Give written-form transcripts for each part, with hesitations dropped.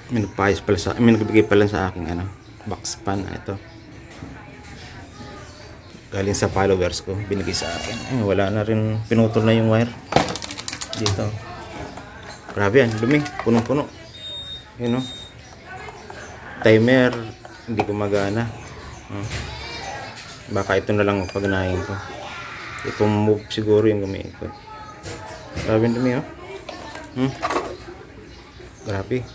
May nagpaayos pala sa, may nagbigay pala sa akin ano, box pan ito. Galing sa followers ko, binigay sa akin. Ay, wala na rin, pinutol na yung wire dito. Grabe yan, dumi, punong-puno. Yun o. Timer, hindi gumagana. Baka ito na lang pagnahin ko. Itong move siguro yung gamitin ko. Grabe yung dumi o. Grabe.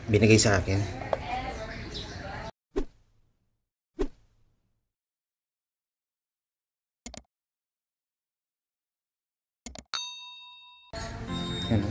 Binigay sa akin. Yan.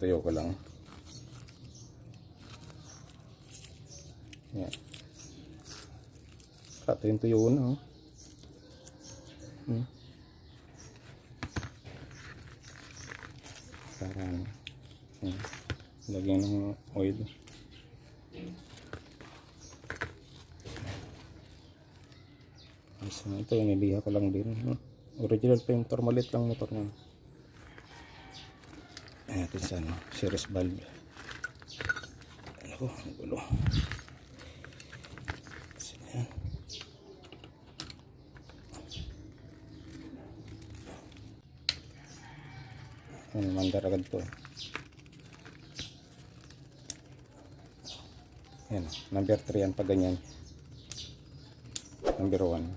Tuyo ko lang. Yan. Ito yung tuyo na. Oh. Parang lagyan ng oil. So, ito yung niliha ko lang din. Original pa yung motor, malit lang motor na. Ito sa series valve. Ako, ang gulo. Mandar agad to. Yan, number 3 yan pag ganyan. Number 1.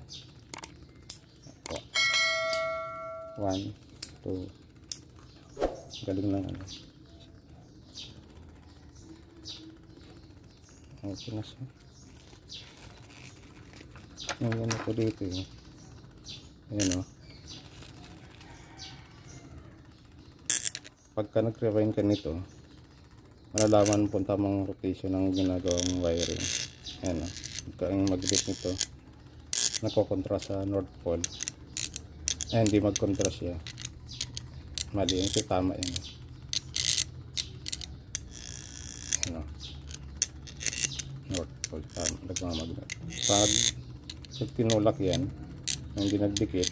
1, 2. Galing lang ano. Ang pinas. Yung ano ko dito eh. Ayan o. Pagka nag-rewind ka nito, malalaman po tamang rotation ng ginagawang wiring. Ayan o. Pagka ang magnet nito, nagkokontra sa North Pole. Ayan, hindi magkontra siya. Mali yung tama yan. Ano? North Pole, tama. Nagmamagnet. Pag tinulak yan, hindi nagdikit,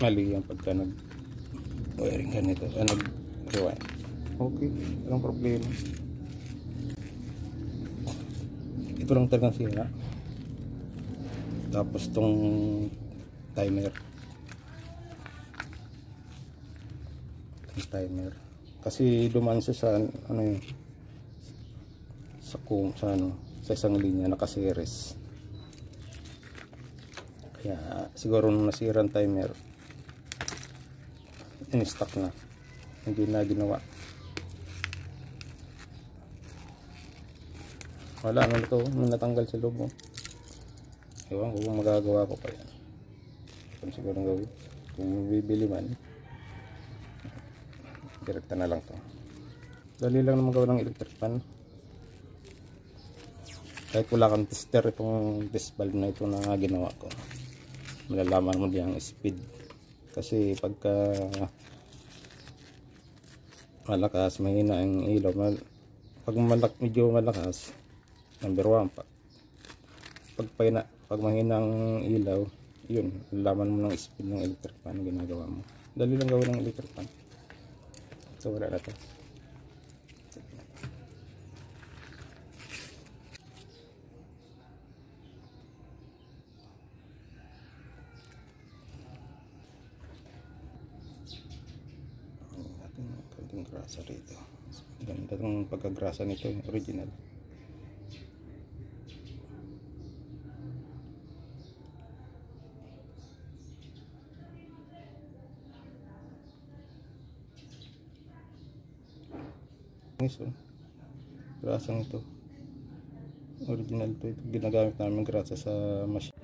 mali yan pagka nag-wiring ka nito. Nag-rewind. Okay, walang problema. Ito lang talagang sira. Tapos tong timer. Kasi dumaan siya sa ano yun, sa isang linya naka-series. Kaya siguro nung nasira ang timer, in-stock na, hindi na ginawa. Wala naman ito nung natanggal sa loob mo. Ewan ko kung magagawa ko pa yan. Kung siguro gawin, kung bibili man, direkta na lang to. Dali lang naman gawa ng electric fan. Kahit wala kang tester, itong test valve na ito na ginawa ko, malalaman mo din ang speed. Kasi pagka malakas, mahina ang ilaw. Pag medyo malakas, number 1. Pag mahina ang ilaw, yun, malalaman mo ng speed ng electric fan na ginagawa mo. Dali lang gawin ng electric fan. So wala na to. Konting grasa rito. Ganda ng pagkagrasa nito, original. So, grasang ito original to. Ito ginagamit namin grasa sa machine.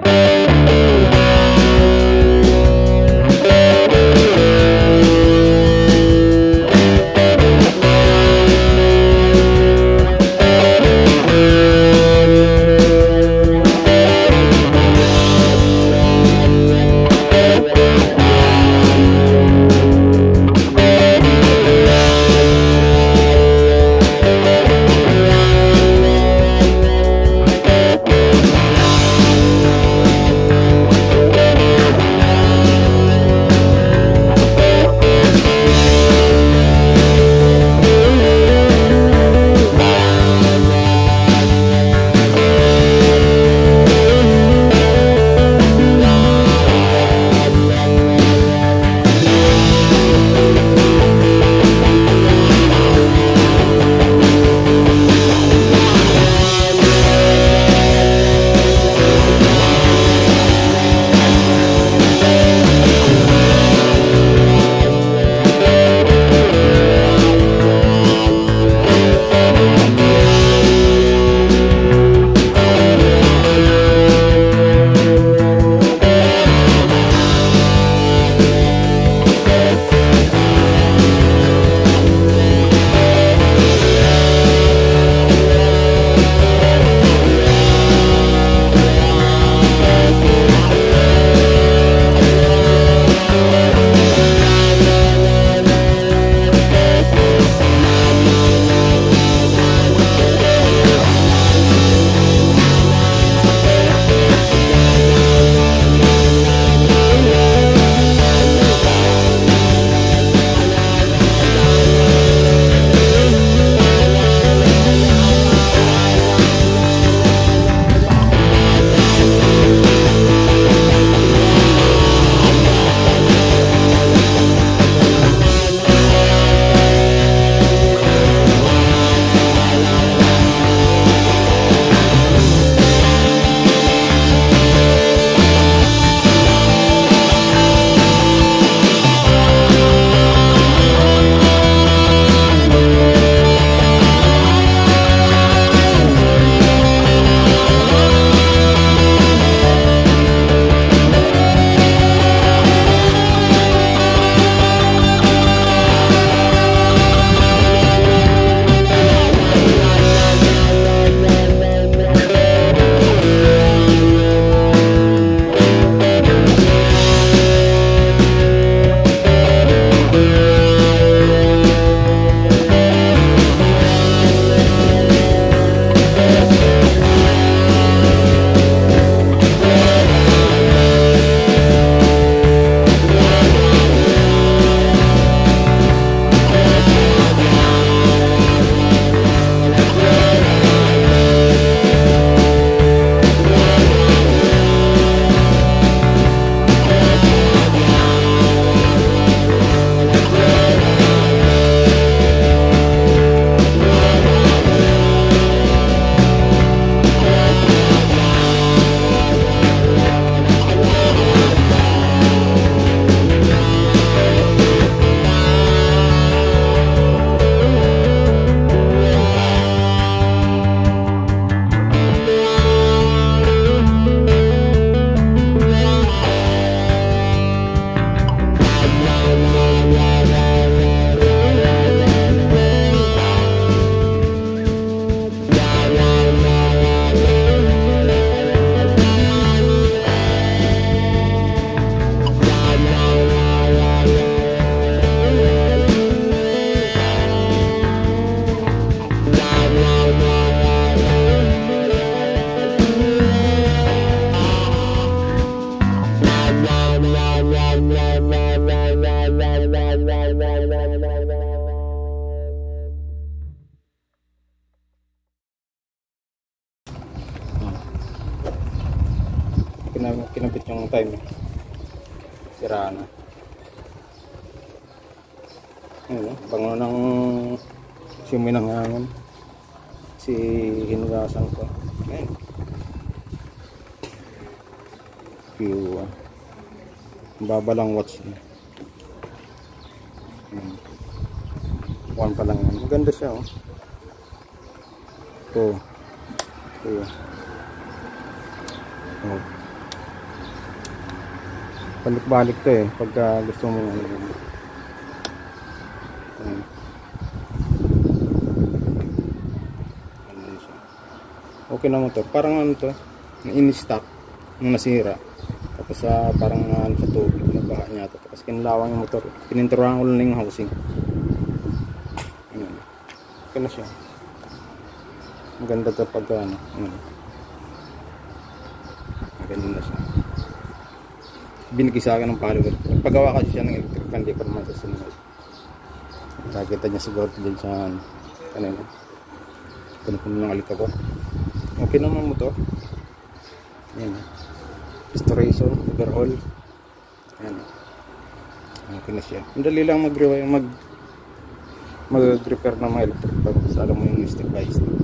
kinabit yung timer. Sira na. Ayun, bango ng simoy ng hangin. Si hinugasan ko. Ayun. Q1. Baba lang watch niya. 1 pa lang yan. Maganda siya, oh. Ito. Oh. Balik-balik to eh pagka gusto mo okay na motor, parang ano to, in-stock nung nasira, tapos parang ano sa tubig, nabaha niya to, tapos kinalawang yung motor, pininturahan ko lang yung housing. Okay na siya, maganda to pagka ano, maganda na siya. Binigay sa akin ng follower. Paggawa kasi siya ng electric fan, di pa naman sa sunod. Nakakita niya siguro din sa kanina. Puno-puno ng alikabok. Okay naman motor. Ayan. Restoration, overhaul. Ayan. Okay na siya. Madali lang mag-repair ng mga electric fan. Basta alam mo yung step by step.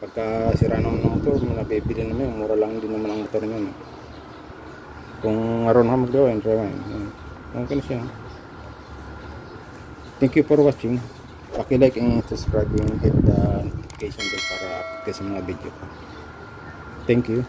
Pagka sira naman ng motor, nabibili naman yung mura lang din naman ang motor nyo. Kung maroon ka magawa, try mo. Okay na siya. Thank you for watching. Paki-like and subscribe and hit the notification bell para update sa mga video ko. Thank you.